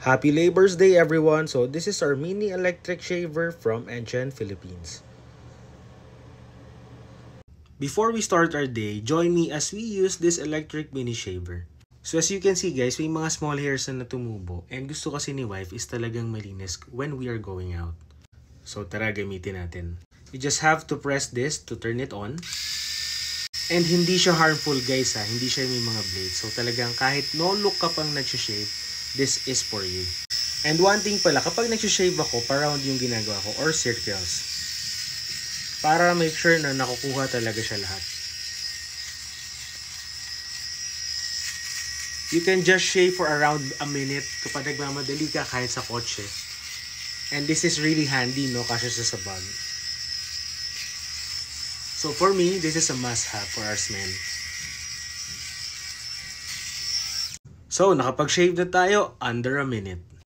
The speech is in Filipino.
Happy Labor's Day everyone! So this is our mini electric shaver from Enchen Philippines. Before we start our day, join me as we use this electric mini shaver. So as you can see guys, may mga small hairs na tumubo and gusto kasi ni wife is talagang malinis when we are going out. So tara gamitin natin. You just have to press this to turn it on. And hindi siya harmful guys hindi siya may mga blades. So talagang kahit no look ka pang nag-shave, this is for you. And one thing pala, kapag nag-shave ako, pa-round yung ginagawa ko or circles. Para make sure na nakukuha talaga siya lahat. You can just shave for around a minute kapag nagmamadali ka kahit sa kotse. And this is really handy, no? Kasi sa bag. So for me, this is a must-have for our men. So nakapag-shave na tayo under a minute.